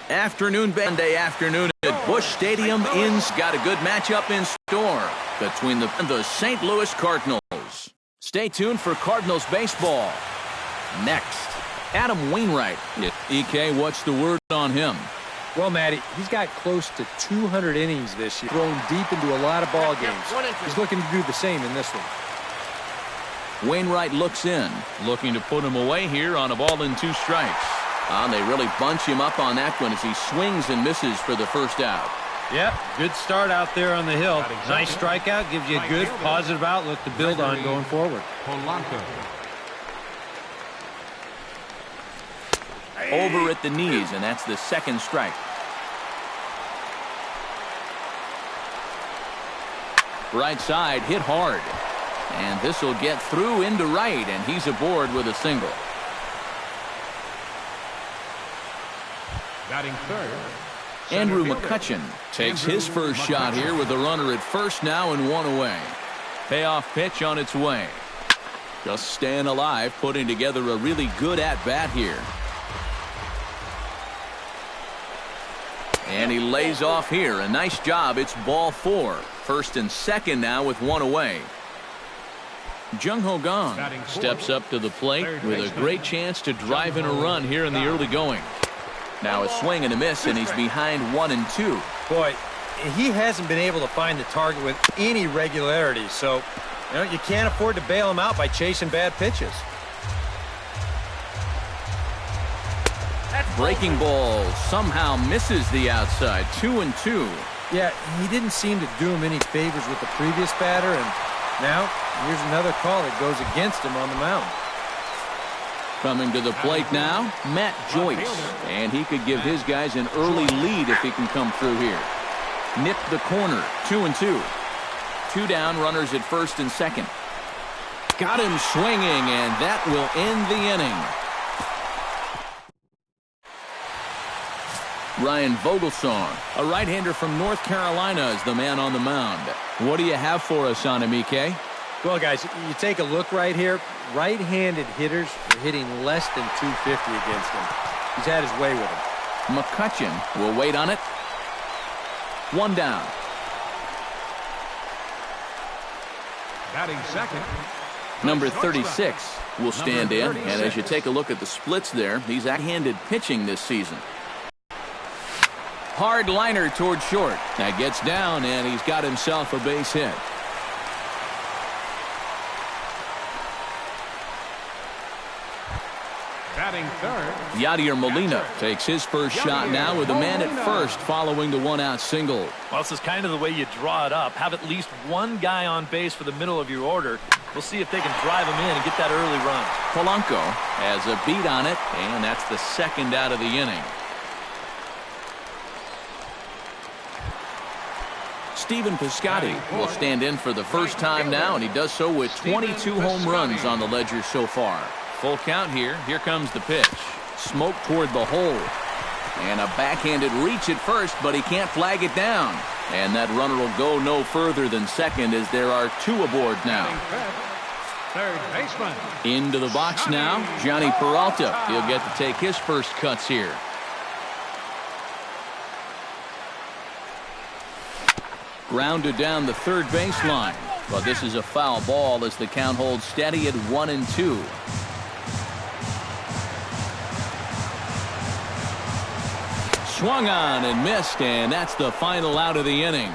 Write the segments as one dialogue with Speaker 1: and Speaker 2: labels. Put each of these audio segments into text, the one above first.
Speaker 1: Afternoon, Sunday afternoon at Busch Stadium. Got a good matchup in store between the St. Louis Cardinals. Stay tuned for Cardinals baseball. Next, Adam Wainwright. EK, what's the word on him?
Speaker 2: Well, Matty, he's got close to 200 innings this year, thrown deep into a lot of ball games. He's looking to do the same in this one.
Speaker 1: Wainwright looks in, looking to put him away here on a ball and 2 strikes. They really bunch him up on that one as he swings and misses for the first out.
Speaker 2: Yep, good start out there on the hill. Nice strikeout, gives you a good positive outlook to build on going forward.
Speaker 1: Over at the knees, and that's the second strike. Right side hit hard, and this will get through into right, and he's aboard with a single.
Speaker 3: Batting third,
Speaker 1: Andrew McCutchen takes his first shot here with a runner at first now and 1 away. Payoff pitch on its way. Just staying alive, putting together a really good at-bat here. And he lays off here. A nice job. It's ball 4. First and second now with 1 away. Jung Ho Gong steps up to the plate with a great chance to drive in a run here in the early going. Now a swing and a miss, and he's behind 1-2.
Speaker 2: Boy, he hasn't been able to find the target with any regularity, so you can't afford to bail him out by chasing bad pitches.
Speaker 1: Breaking ball somehow misses the outside. 2-2.
Speaker 2: Yeah, he didn't seem to do him any favors with the previous batter, and now here's another call that goes against him on the mound.
Speaker 1: Coming to the plate now, Matt Joyce. And he could give his guys an early lead if he can come through here. Nipped the corner. 2-2. 2 down, runners at first and second. Got him swinging, and that will end the inning. Ryan Vogelsong, a right-hander from North Carolina, is the man on the mound. What do you have for us on him, EK?
Speaker 2: Well, guys, you take a look right here. Right-handed hitters are hitting less than 250 against him. He's had his way with him.
Speaker 1: McCutchen will wait on it. 1 down.
Speaker 3: batting second.
Speaker 1: Number 36 will stand in, and as you take a look at the splits there, he's right-handed pitching this season. Hard liner toward short. That gets down, and he's got himself a base hit.
Speaker 3: Batting third.
Speaker 1: Yadier Molina takes his first shot now with a man at first following the one-out single.
Speaker 4: Well, this is kind of the way you draw it up. Have at least one guy on base for the middle of your order. We'll see if they can drive him in and get that early run.
Speaker 1: Polanco has a beat on it, and that's the second out of the inning. Stephen Piscotty will stand in for the first time now, and he does so with 22 home runs on the ledger so far. Full count here. Here comes the pitch. Smoke toward the hole. And a backhanded reach at first, but he can't flag it down. And that runner will go no further than second as there are two aboard now.
Speaker 3: Third baseman.
Speaker 1: Into the box now, Johnny Peralta. He'll get to take his first cuts here. Grounded down the third baseline. But this is a foul ball as the count holds steady at 1-2. Swung on and missed, and that's the final out of the inning.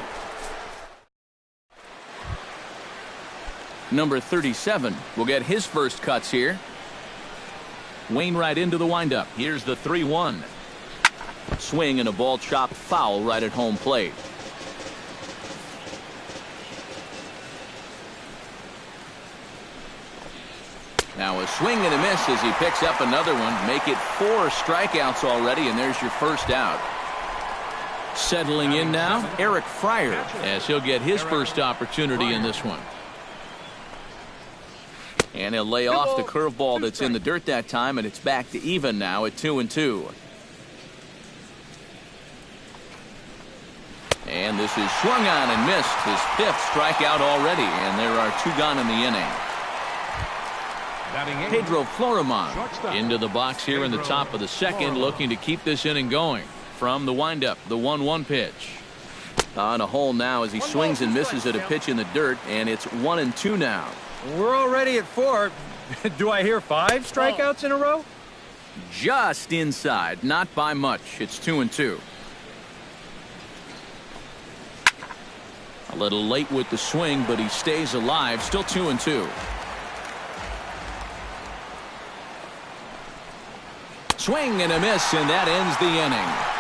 Speaker 1: Number 37 will get his first cuts here. Wainwright into the windup. Here's the 3-1. Swing and a ball chopped foul right at home plate. Now a swing and a miss as he picks up another one. Make it 4 strikeouts already, and there's your first out. Settling in now, Eric Fryer, as he'll get his first opportunity in this one. And he'll lay off the curveball that's in the dirt that time, and it's back to even now at 2-2. And this is swung on and missed. His 5th strikeout already, and there are 2 gone in the inning. Pedro Florimon into the box here in the top of the second, looking to keep this inning going. From the windup, the 1-1 pitch. On a hole now as he swings and misses at a pitch in the dirt, and it's 1-2 now.
Speaker 2: We're already at 4. Do I hear 5 strikeouts in a row?
Speaker 1: Just inside, not by much. It's 2-2. A little late with the swing, but he stays alive. Still 2-2. Swing and a miss, and that ends the inning.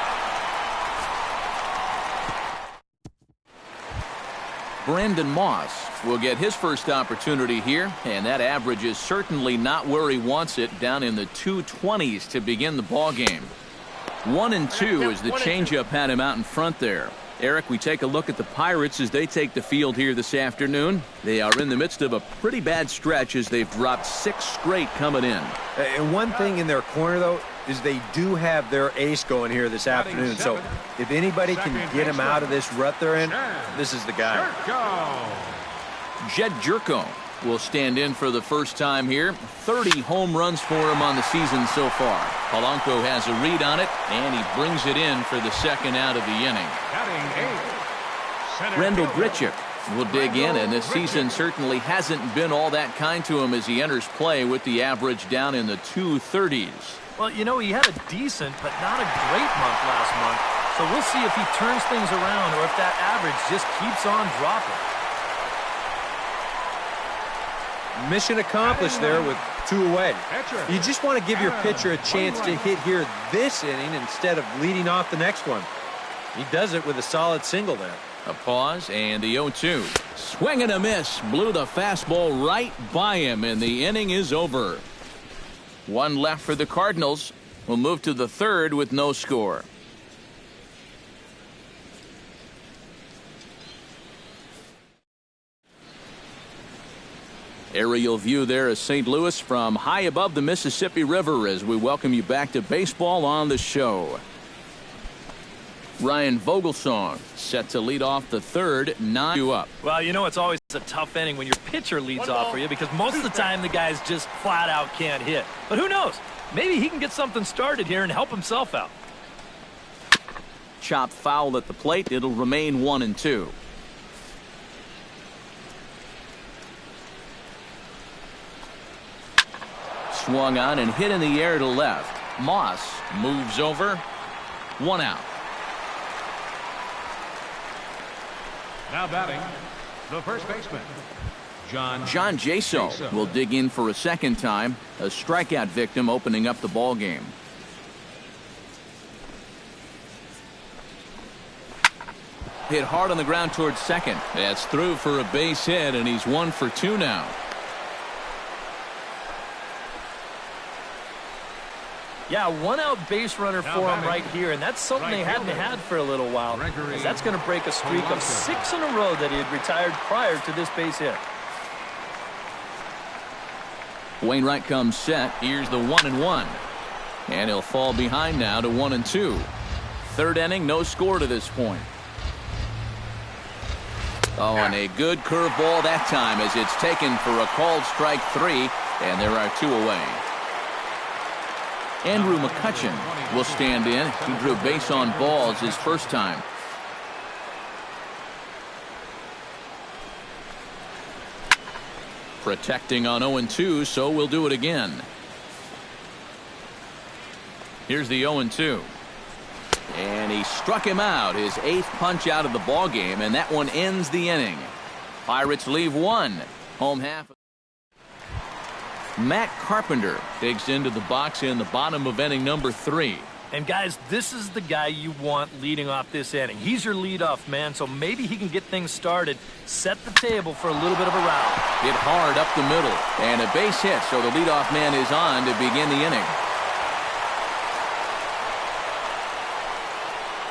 Speaker 1: Brandon Moss will get his first opportunity here, and that average is certainly not where he wants it, down in the 220s to begin the ball game. 1-2 as the changeup had him out in front there. Eric, we take a look at the Pirates as they take the field here this afternoon. They are in the midst of a pretty bad stretch as they've dropped 6 straight coming in.
Speaker 2: And one thing in their corner, though, is they do have their ace going here this afternoon. So if anybody can get him out of this rut they're in, this is the guy.
Speaker 1: Jed Jerko will stand in for the first time here. 30 home runs for him on the season so far. Polanco has a read on it, and he brings it in for the second out of the inning. Rendell Grichuk will dig in, and this season certainly hasn't been all that kind to him as he enters play with the average down in the 230s.
Speaker 4: Well, you know, he had a decent but not a great month last month. So we'll see if he turns things around or if that average just keeps on dropping.
Speaker 2: Mission accomplished there with 2 away. You just want to give your pitcher a chance to hit here this inning instead of leading off the next one. He does it with a solid single there.
Speaker 1: A pause and the 0-2. Swing and a miss. Blew the fastball right by him, and the inning is over. 1 left for the Cardinals. We'll move to the 3rd with no score. Aerial view there of St. Louis from high above the Mississippi River as we welcome you back to baseball on the show. Ryan Vogelsong set to lead off the 3rd, 9 up.
Speaker 4: Well, you know, it's always a tough inning when your pitcher leads off for you because most of the time the guys just flat out can't hit. But who knows? Maybe he can get something started here and help himself out.
Speaker 1: Chopped foul at the plate. It'll remain 1-2. Swung on and hit in the air to left. Moss moves over. 1 out.
Speaker 3: Now batting, the first baseman, John
Speaker 1: Jaso will dig in for a second time. A strikeout victim opening up the ball game. Hit hard on the ground towards second. That's through for a base hit, and he's 1 for 2 now.
Speaker 4: Yeah, 1 out base runner for him right here, and that's something they hadn't had for a little while. As that's going to break a streak of 6 in a row that he had retired prior to this base hit.
Speaker 1: Wainwright comes set. Here's the 1-1. And he'll fall behind now to 1-2. 3rd inning, no score to this point. Oh, and a good curveball that time as it's taken for a called strike 3, and there are 2 away. Andrew McCutchen will stand in. He drew base on balls his first time. Protecting on 0-2, so we'll do it again. Here's the 0-2. And he struck him out, his 8th punch out of the ball game, and that one ends the inning. Pirates leave 1. Home half. Matt Carpenter digs into the box in the bottom of inning number 3.
Speaker 4: And guys, this is the guy you want leading off this inning. He's your leadoff man, so maybe he can get things started, set the table for a little bit of a round.
Speaker 1: Hit hard up the middle, and a base hit, so the leadoff man is on to begin the inning.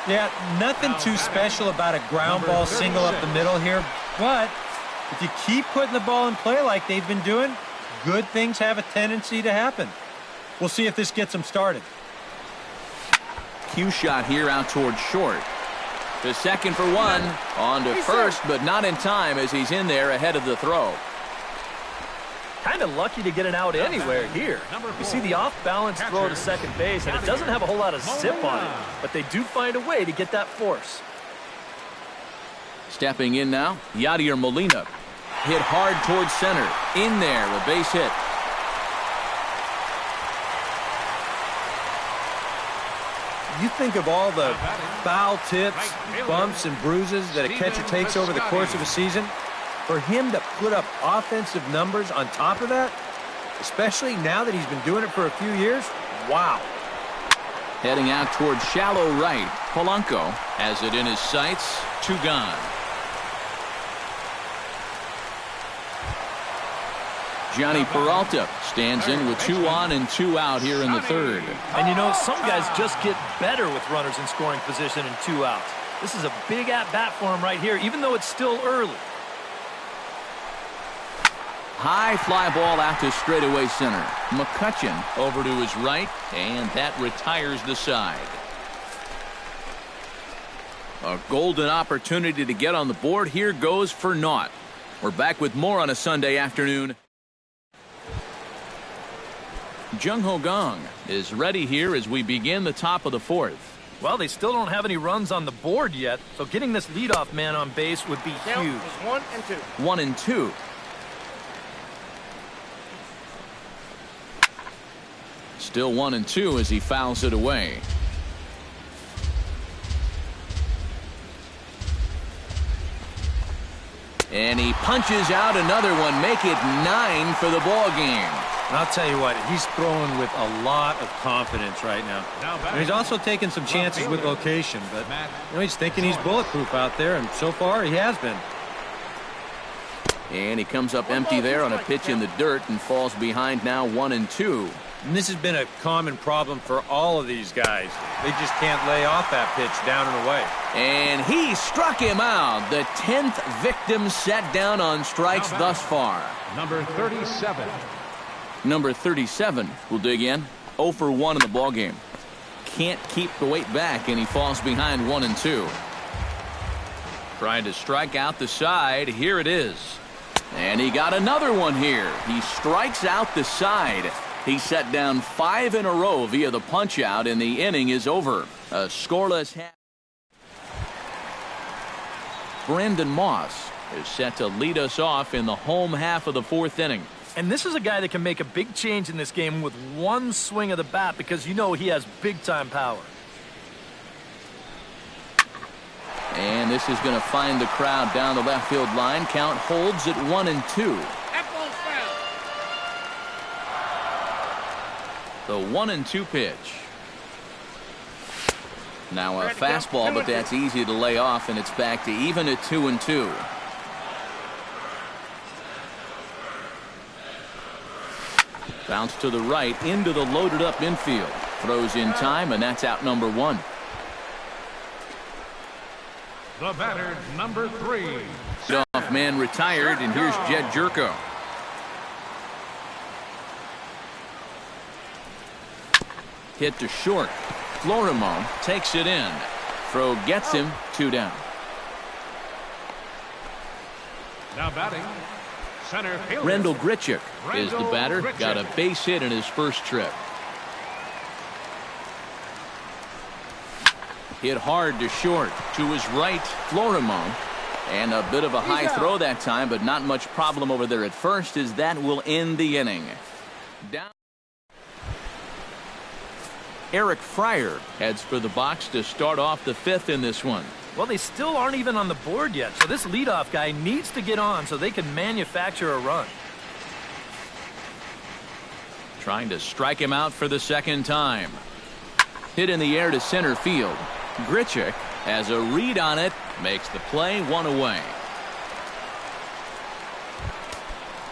Speaker 2: Yeah, nothing too special about a ground ball single up the middle here, but if you keep putting the ball in play like they've been doing, good things have a tendency to happen. We'll see if this gets them started.
Speaker 1: Cue shot here out towards short. To second for 1. On to first, but not in time as he's in there ahead of the throw.
Speaker 4: Kind of lucky to get an out anywhere here. You see the off-balance throw to second base, and it doesn't have a whole lot of zip on it, but they do find a way to get that force.
Speaker 1: Stepping in now, Yadier Molina. Hit hard towards center. In there, a base hit.
Speaker 2: You think of all the foul tips, bumps, and bruises that a catcher takes over the course of a season. For him to put up offensive numbers on top of that, especially now that he's been doing it for a few years, wow.
Speaker 1: Heading out towards shallow right. Polanco has it in his sights. 2 gone. Johnny Peralta stands in with 2 on and 2 out here in the third.
Speaker 4: And you know, some guys just get better with runners in scoring position and 2 outs. This is a big at-bat for him right here, even though it's still early.
Speaker 1: High fly ball out to straightaway center. McCutchen over to his right, and that retires the side. A golden opportunity to get on the board here goes for naught. We're back with more on a Sunday afternoon. Jung Ho Gong is ready here as we begin the top of the 4th.
Speaker 4: Well, they still don't have any runs on the board yet, so getting this leadoff man on base would be huge.
Speaker 5: 1 and 2.
Speaker 1: 1 and 2. Still 1 and 2 as he fouls it away. And he punches out another one, make it 9 for the ball game.
Speaker 2: And I'll tell you what, he's throwing with a lot of confidence right now. And he's also taking some chances with location, but he's thinking he's bulletproof out there, and so far he has been.
Speaker 1: And he comes up empty there on a pitch in the dirt and falls behind now 1 and 2.
Speaker 2: And this has been a common problem for all of these guys. They just can't lay off that pitch down and away.
Speaker 1: And he struck him out. The 10th victim set down on strikes thus far.
Speaker 3: Number 37.
Speaker 1: Number 37 will dig in. 0 for 1 in the ballgame. Can't keep the weight back, and he falls behind 1 and 2. Trying to strike out the side. Here it is. And he got another one here. He strikes out the side. He set down 5 in a row via the punch-out, and the inning is over. A scoreless half. Brandon Moss is set to lead us off in the home half of the 4th inning.
Speaker 4: And this is a guy that can make a big change in this game with one swing of the bat because you know he has big-time power.
Speaker 1: And this is going to find the crowd down the left field line. Count holds at 1 and 2. The 1 and 2 pitch. Now a fastball, but that's easy to lay off, and it's back to even at 2 and 2. Bounce to the right into the loaded up infield. Throws in time, and that's out number 1.
Speaker 3: The batter, number 3.
Speaker 1: Off man retired, and here's Jed Jerko. Hit to short. Florimon takes it in. Throw gets him. 2 down.
Speaker 3: Now batting, center fielder.
Speaker 1: Rendell Grichuk is the batter. Got a base hit in his first trip. Hit hard to short. To his right, Florimon. And a bit of a high throw that time, but not much problem over there at first, as that will end the inning. Down. Eric Fryer heads for the box to start off the 5th in this one.
Speaker 4: Well, they still aren't even on the board yet, so this leadoff guy needs to get on so they can manufacture a run.
Speaker 1: Trying to strike him out for the 2nd time. Hit in the air to center field. Grichuk has a read on it, makes the play, 1 away.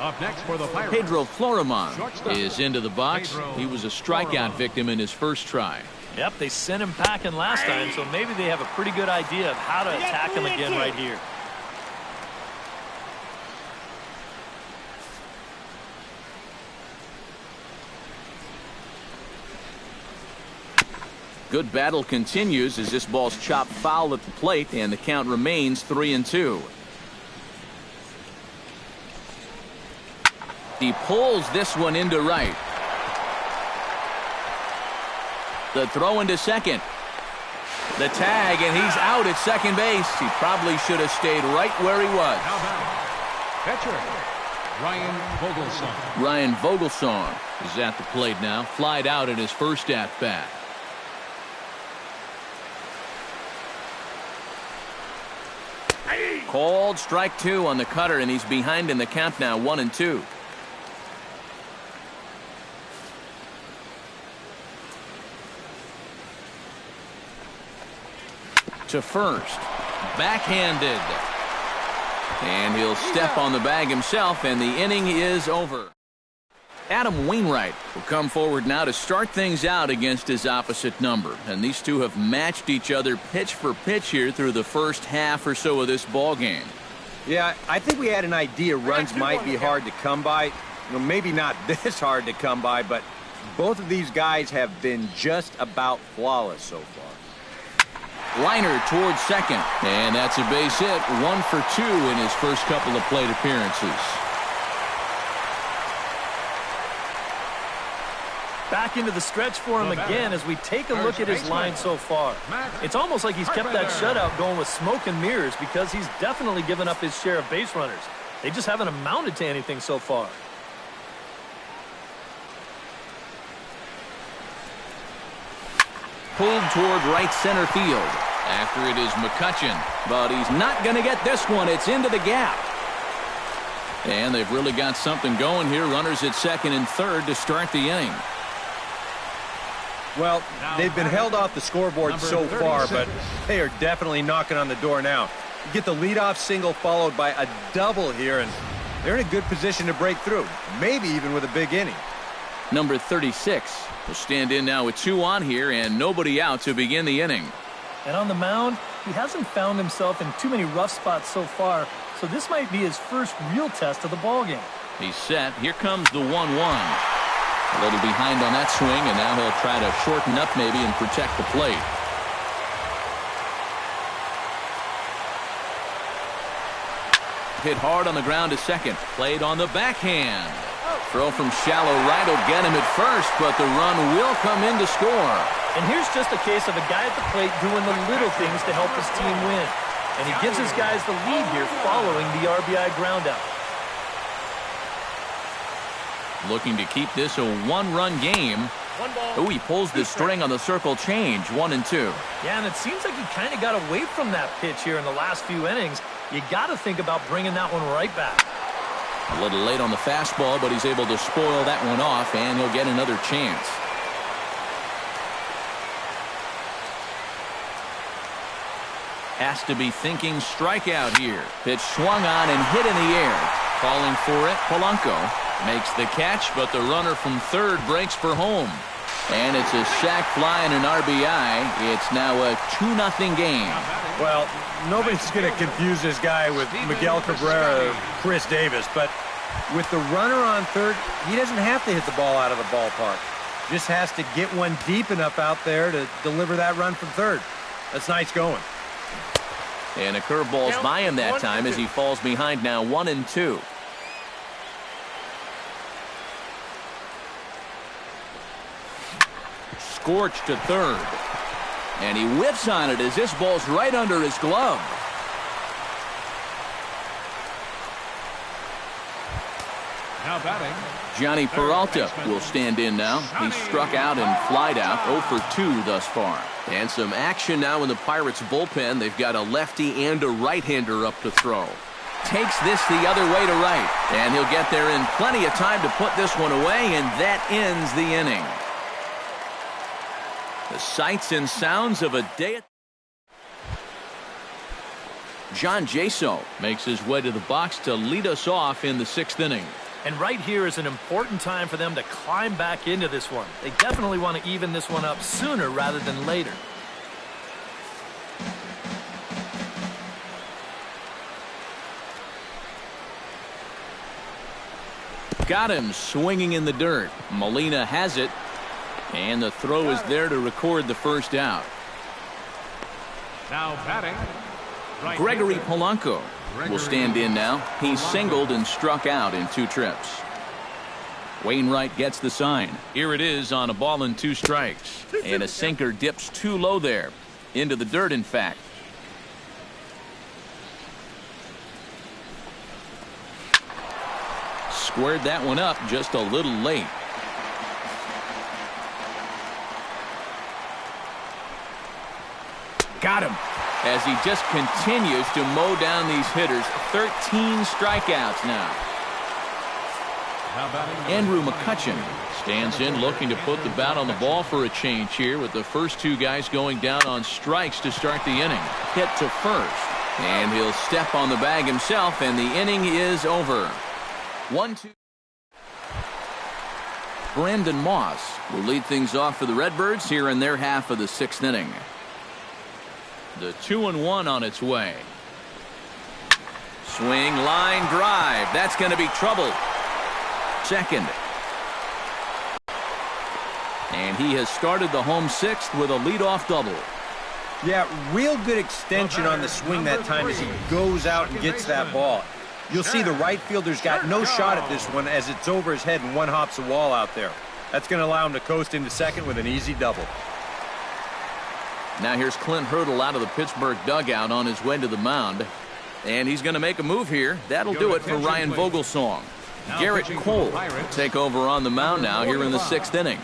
Speaker 3: Up next for the Pirates,
Speaker 1: Pedro Florimon is into the box. He was a strikeout victim in his first try.
Speaker 4: Yep, they sent him packing last time, so maybe they have a pretty good idea of how to attack him again right here.
Speaker 1: Good battle continues as this ball's chopped foul at the plate, and the count remains 3 and 2. He pulls this one into right. The throw into second. The tag, and he's out at second base. He probably should have stayed right where he was.
Speaker 3: Now batting, catcher, Ryan Vogelsong.
Speaker 1: Ryan Vogelsong is at the plate now. Flied out in his first at-bat. Called strike 2 on the cutter, and he's behind in the count now, 1-2. To first. Backhanded. And he'll step on the bag himself, and the inning is over. Adam Wainwright will come forward now to start things out against his opposite number. And these two have matched each other pitch for pitch here through the first half or so of this ball game.
Speaker 2: Yeah, I think we had an idea runs might be hard to come by. You know, maybe not this hard to come by, but both of these guys have been just about flawless so far.
Speaker 1: Liner towards second, and that's a base hit. 1 for 2 in his first couple of plate appearances.
Speaker 4: Back into the stretch for him again as we take a look at his line so far. It's almost like he's kept that shutout going with smoke and mirrors because he's definitely given up his share of base runners. They just haven't amounted to anything so far.
Speaker 1: Pulled toward right center field. After it is McCutchen, but he's not going to get this one. It's into the gap. And they've really got something going here. Runners at second and third to start the inning.
Speaker 2: Well, they've been held off the scoreboard so far, but they are definitely knocking on the door now. You get the leadoff single followed by a double here, and they're in a good position to break through, maybe even with a big inning.
Speaker 1: Number 36 will stand in now with 2 on here and nobody out to begin the inning.
Speaker 4: And on the mound, he hasn't found himself in too many rough spots so far, so this might be his first real test of the ballgame.
Speaker 1: He's set. Here comes the 1-1. A little behind on that swing, and now he'll try to shorten up maybe and protect the plate. Hit hard on the ground to second. Played on the backhand. Throw from shallow right will get him at first, but the run will come in to score.
Speaker 4: And here's just a case of a guy at the plate doing the little things to help his team win. And he gives his guys the lead here following the RBI groundout.
Speaker 1: Looking to keep this a 1-run game. Oh, he pulls the string on the circle change. 1-2.
Speaker 4: Yeah, and it seems like he kind of got away from that pitch here in the last few innings. You got to think about bringing that one right back.
Speaker 1: A little late on the fastball, but he's able to spoil that one off, and he'll get another chance. Has to be thinking strikeout here. Pitch swung on and hit in the air. Calling for it, Polanco makes the catch, but the runner from third breaks for home. And it's a sac fly and an RBI. It's now a 2-0 game.
Speaker 2: Well, nobody's going to confuse this guy with Miguel Cabrera or Chris Davis, but with the runner on third, he doesn't have to hit the ball out of the ballpark. Just has to get one deep enough out there to deliver that run from third. That's nice going.
Speaker 1: And a curveball's by him that time as he falls behind now 1-2. Scorched to third. And he whips on it as this ball's right under his glove.
Speaker 3: Now batting,
Speaker 1: Johnny Peralta will stand in now. He's struck out and flied out. 0 for 2 thus far. And some action now in the Pirates bullpen. They've got a lefty and a right-hander up to throw. Takes this the other way to right. And he'll get there in plenty of time to put this one away, and that ends the inning. The sights and sounds of a day. John Jaso makes his way to the box to lead us off in the 6th inning.
Speaker 4: And right here is an important time for them to climb back into this one. They definitely want to even this one up sooner rather than later.
Speaker 1: Got him swinging in the dirt. Molina has it. And the throw is there to record the first out.
Speaker 3: now batting,
Speaker 1: Gregory Polanco will stand in now. He's singled and struck out in 2 trips. Wainwright gets the sign. Here it is on a ball and 2 strikes. And a sinker dips too low there. Into the dirt, in fact. Squared that one up just a little late. Got him. As he just continues to mow down these hitters. 13 strikeouts now. Andrew McCutcheon stands in looking to put the bat on the ball for a change here with the first 2 guys going down on strikes to start the inning. Hit to first. And he'll step on the bag himself, and the inning is over. 1-2. Brandon Moss will lead things off for the Redbirds here in their half of the 6th inning. The 2-1 on its way. Swing, line drive. That's going to be trouble. Second. And he has started the home 6th with a leadoff double.
Speaker 2: Yeah, real good extension on the swing that time as he goes out and gets that ball. You'll see the right fielder's got no shot at this one as it's over his head and one hops the wall out there. That's going to allow him to coast into second with an easy double.
Speaker 1: Now here's Clint Hurdle out of the Pittsburgh dugout on his way to the mound. And he's going to make a move here. That'll do it for Ryan Vogelsong. Garrett Cole will take over on the mound now here in the 6th inning.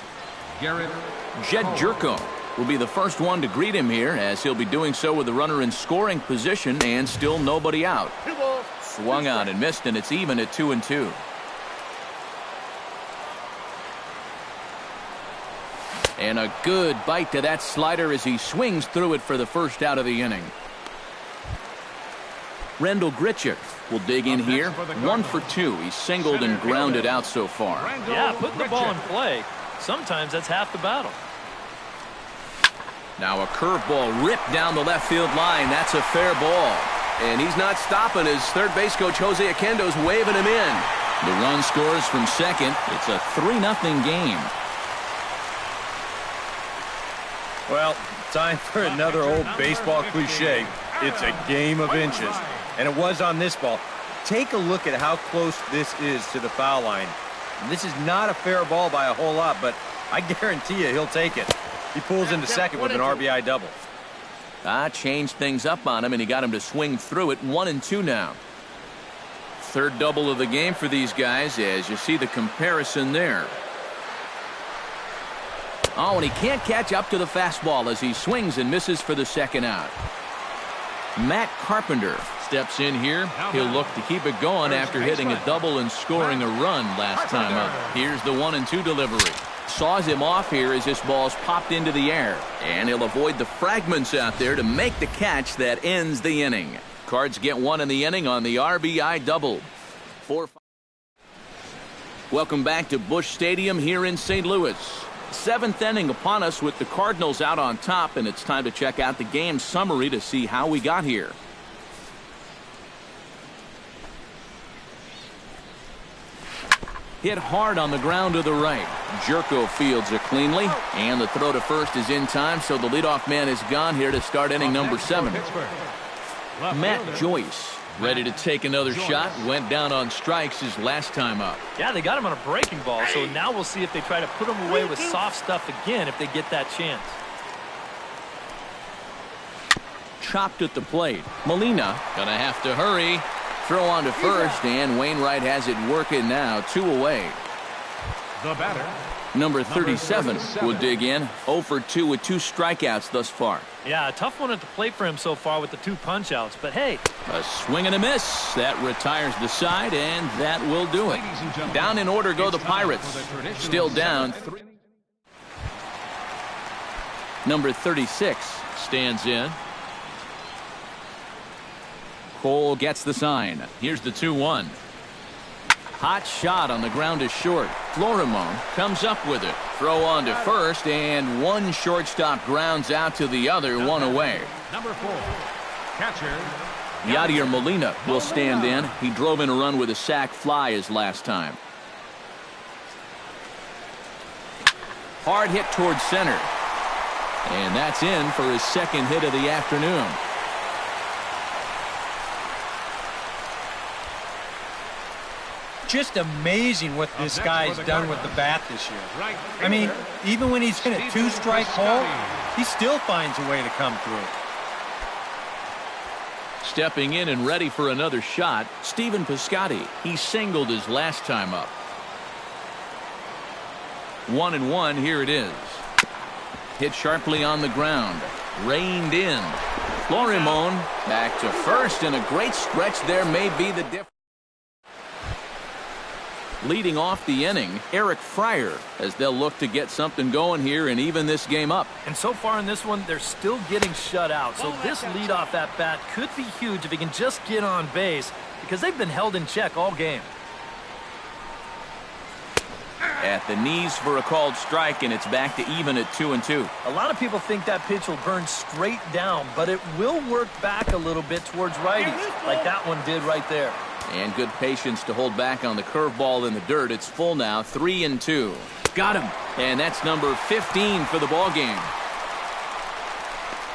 Speaker 1: Jed Jerko will be the first one to greet him here, as he'll be doing so with the runner in scoring position and still nobody out. Swung on and missed, and it's even at 2-2. And a good bite to that slider as he swings through it for the first out of the inning. Rendell Grichuk will dig in here. 1 for 2. He's singled and grounded out so far.
Speaker 4: Yeah, putting the ball in play. Sometimes that's half the battle.
Speaker 1: Now a curveball ripped down the left field line. That's a fair ball. And he's not stopping as third base coach Jose Oquendo's waving him in. The run scores from second. It's a 3-0 game.
Speaker 2: Well, time for another old baseball cliche. It's a game of inches. And it was on this ball. Take a look at how close this is to the foul line. And this is not a fair ball by a whole lot, but I guarantee you he'll take it. He pulls into second with an RBI double.
Speaker 1: Changed things up on him, and he got him to swing through it. 1-2 now. Third double of the game for these guys, as you see the comparison there. Oh, and he can't catch up to the fastball as he swings and misses for the second out. Matt Carpenter steps in here. He'll look to keep it going after hitting a double and scoring a run last time up. Here's the 1-2 delivery. Saws him off here as this ball's popped into the air. And he'll avoid the fragments out there to make the catch that ends the inning. Cards get 1 in the inning on the RBI double. 4-5. Welcome back to Busch Stadium here in St. Louis. 7th inning upon us with the Cardinals out on top, and it's time to check out the game summary to see how we got here. Hit hard on the ground to the right. Jerko fields it cleanly, and the throw to first is in time, so the leadoff man is gone here to start inning number 7. Matt Joyce ready to take another shot. Went down on strikes his last time up.
Speaker 4: Yeah, they got him on a breaking ball, so now we'll see if they try to put him away with soft stuff again if they get that chance.
Speaker 1: Chopped at the plate. Molina gonna have to hurry. Throw on to first, and Wainwright has it working now. 2 away.
Speaker 3: The batter,
Speaker 1: Number 37 will dig in. 0 for 2 with 2 strikeouts thus far.
Speaker 4: Yeah, a tough one at the plate for him so far with the 2 punch-outs, but hey.
Speaker 1: A swing and a miss. That retires the side, and that will do it. Down in order go the Pirates. Still down 3. Number 36 stands in. Cole gets the sign. Here's the 2-1. Hot shot on the ground is short. Florimon comes up with it. Throw on to first, and one shortstop grounds out to the other, 1 away.
Speaker 3: Number 4, catcher
Speaker 1: Yadier Molina will stand in. He drove in a run with a sac fly his last time. Hard hit towards center. And that's in for his second hit of the afternoon.
Speaker 2: just amazing what this guy's done with the bat this year. I mean, even when he's in a two-strike hole, he still finds a way to come through.
Speaker 1: Stepping in and ready for another shot, Stephen Piscotty. He singled his last time up. 1-1, here it is. Hit sharply on the ground. Reined in. Florimon back to first, and a great stretch there may be the difference. Leading off the inning, Eric Fryer, as they'll look to get something going here and even this game up.
Speaker 4: And so far in this one, they're still getting shut out. So this leadoff at bat could be huge if he can just get on base, because they've been held in check all game.
Speaker 1: At the knees for a called strike, and it's back to even at 2-2.
Speaker 4: A lot of people think that pitch will burn straight down, but it will work back a little bit towards righties, like that one did right there.
Speaker 1: And good patience to hold back on the curveball in the dirt. It's full now, 3-2. Got him. And that's number 15 for the ball game.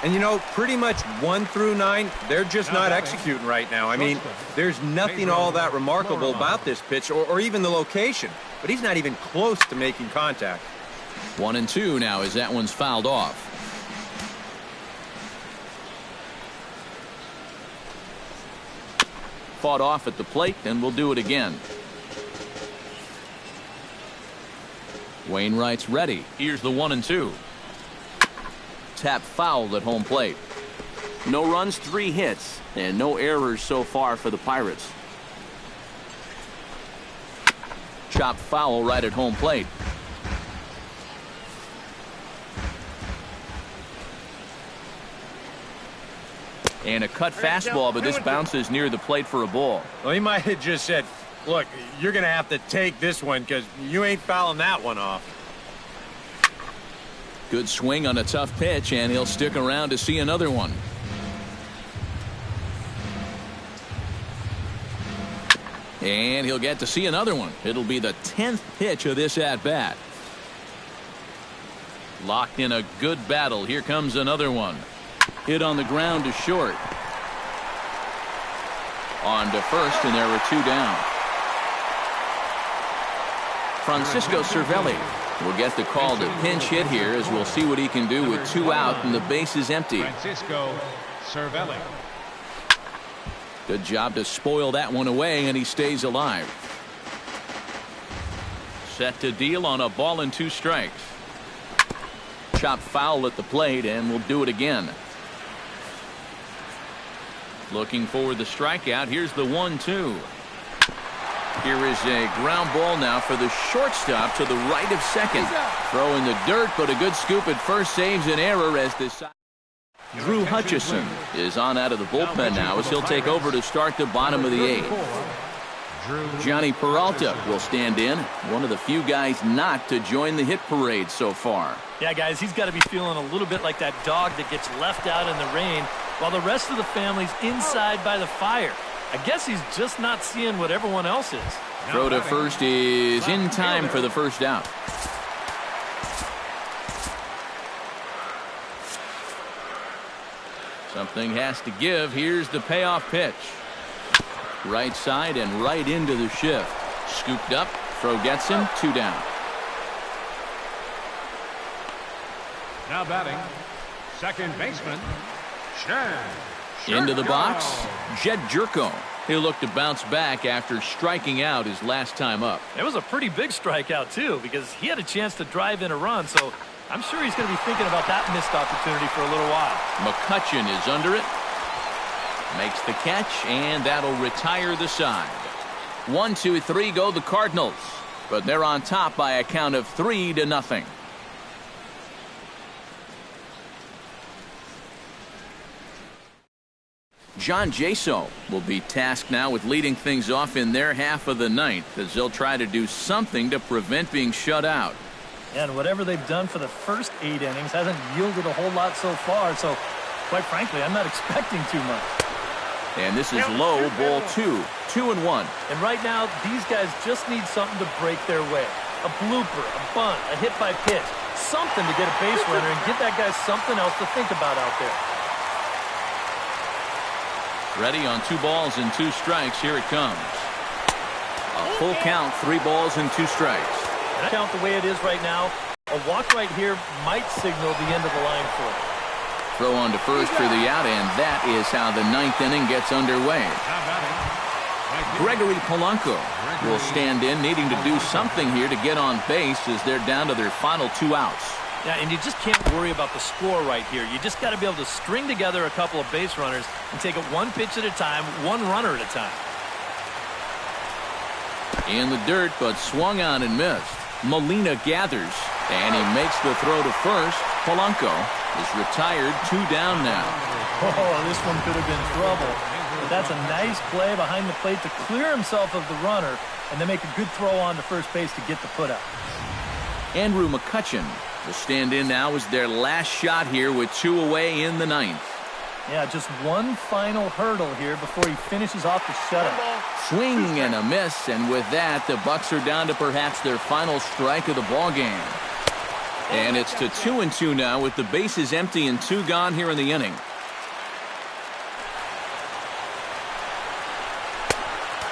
Speaker 2: And, you know, pretty much 1 through 9, they're just not executing right now. I mean, there's nothing all that remarkable about this pitch or even the location. But he's not even close to making contact.
Speaker 1: 1-2 now as that one's fouled off. Fought off at the plate, and we'll do it again. Wainwright's ready. Here's the 1-2. Tap foul at home plate. No runs, 3 hits, and no errors so far for the Pirates. Chop foul right at home plate. And a cut fastball, but this bounces near the plate for a ball.
Speaker 2: Well, he might have just said, look, you're going to have to take this one because you ain't fouling that one off.
Speaker 1: Good swing on a tough pitch, and he'll stick around to see another one. And he'll get to see another one. It'll be the 10th pitch of this at-bat. Locked in a good battle. Here comes another one. Hit on the ground to short. On to first, and there were 2 down. Francisco Cervelli will get the call to pinch hit here, as we'll see what he can do with 2 out and the base is empty.
Speaker 3: Francisco Cervelli.
Speaker 1: Good job to spoil that one away, and he stays alive. Set to deal on a ball and 2 strikes. Chop foul at the plate, and we'll do it again. Looking for the strikeout. Here's the 1-2. Here is a ground ball now for the shortstop to the right of second. Throw in the dirt, but a good scoop at first saves an error as this. Drew Hutchison is on out of the bullpen now as he'll take over to start the bottom of the 8th. Johnny Peralta will stand in, one of the few guys not to join the hit parade so far.
Speaker 4: Yeah, guys, he's got to be feeling a little bit like that dog that gets left out in the rain while the rest of the family's inside by the fire. I guess he's just not seeing what everyone else is.
Speaker 1: Throw to first is in time for the first out. Something has to give. Here's the payoff pitch. Right side and right into the shift. Scooped up. Throw gets him. 2 down.
Speaker 3: Now batting, second baseman, Shen.
Speaker 1: Into the box, Jed Jerko. He'll look to bounce back after striking out his last time up.
Speaker 4: It was a pretty big strikeout, too, because he had a chance to drive in a run, so I'm sure he's going to be thinking about that missed opportunity for a little while.
Speaker 1: McCutchen is under it. Makes the catch, and that'll retire the side. 1, 2, 3 go the Cardinals, but they're on top by a count of 3-0. John Jaso will be tasked now with leading things off in their half of the 9th as they'll try to do something to prevent being shut out.
Speaker 4: And whatever they've done for the first 8 innings hasn't yielded a whole lot so far, so quite frankly, I'm not expecting too much.
Speaker 1: And this is low, ball 2, 2-1.
Speaker 4: And right now, these guys just need something to break their way. A blooper, a bunt, a hit by pitch, something to get a base runner and give that guy something else to think about out there. Ready on 2 balls and 2 strikes. Here it comes.
Speaker 1: A full count, 3 balls and 2 strikes.
Speaker 4: And I count the way it is right now. A walk right here might signal the end of the line for it.
Speaker 1: Throw on to first for the out, and that is how the 9th inning gets underway. Gregory Polanco will stand in, needing to do something here to get on base as they're down to their final 2 outs.
Speaker 4: Yeah, and you just can't worry about the score right here. You just got to be able to string together a couple of base runners and take it 1 pitch at a time, 1 runner at a time.
Speaker 1: In the dirt, but swung on and missed. Molina gathers, and he makes the throw to first. Polanco is retired, 2 down now.
Speaker 4: Oh, this one could have been trouble. But that's a nice play behind the plate to clear himself of the runner and then make a good throw on to first base to get the put out.
Speaker 1: Andrew McCutchen will stand in now as their last shot here with 2 away in the 9th.
Speaker 4: Yeah, just one final hurdle here before he finishes off the shutout.
Speaker 1: Swing and a miss, and with that, the Bucks are down to perhaps their final strike of the ball game. And it's to 2-2 now with the bases empty and 2 gone here in the inning.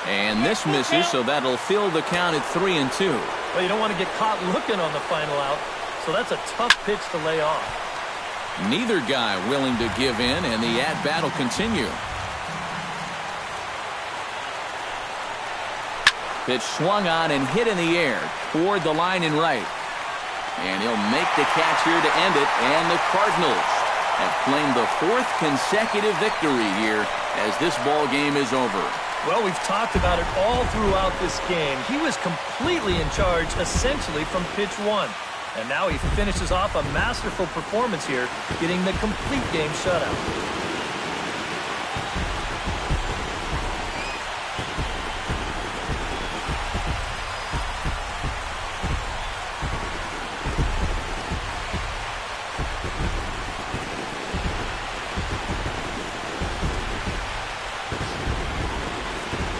Speaker 1: And this misses, so that'll fill the count at 3-2.
Speaker 4: Well, you don't want to get caught looking on the final out, so that's a tough pitch to lay off.
Speaker 1: Neither guy willing to give in, and the at-bat will continue. Pitch swung on and hit in the air toward the line and right. And he'll make the catch here to end it, and the Cardinals have claimed the 4th consecutive victory here as this ball game is over.
Speaker 4: Well, we've talked about it all throughout this game. He was completely in charge, essentially, from pitch 1. And now he finishes off a masterful performance here, getting the complete game shutout.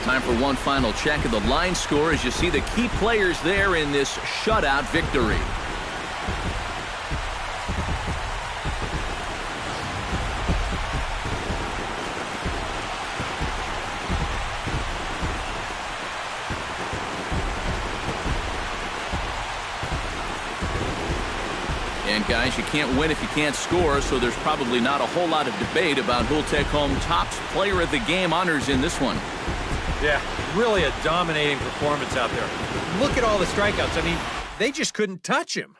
Speaker 1: Time for one final check of the line score as you see the key players there in this shutout victory. And guys, you can't win if you can't score, so there's probably not a whole lot of debate about who'll take home top player of the game honors in this one.
Speaker 2: Yeah, really a dominating performance out there. Look at all the strikeouts. I mean, they just couldn't touch him.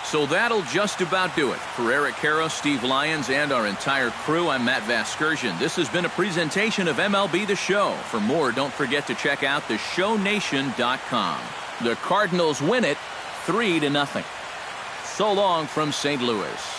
Speaker 1: So that'll just about do it. For Eric Caro, Steve Lyons, and our entire crew, I'm Matt Vasgersian. This has been a presentation of MLB The Show. For more, don't forget to check out theshownation.com. The Cardinals win it 3-0. So long from St. Louis.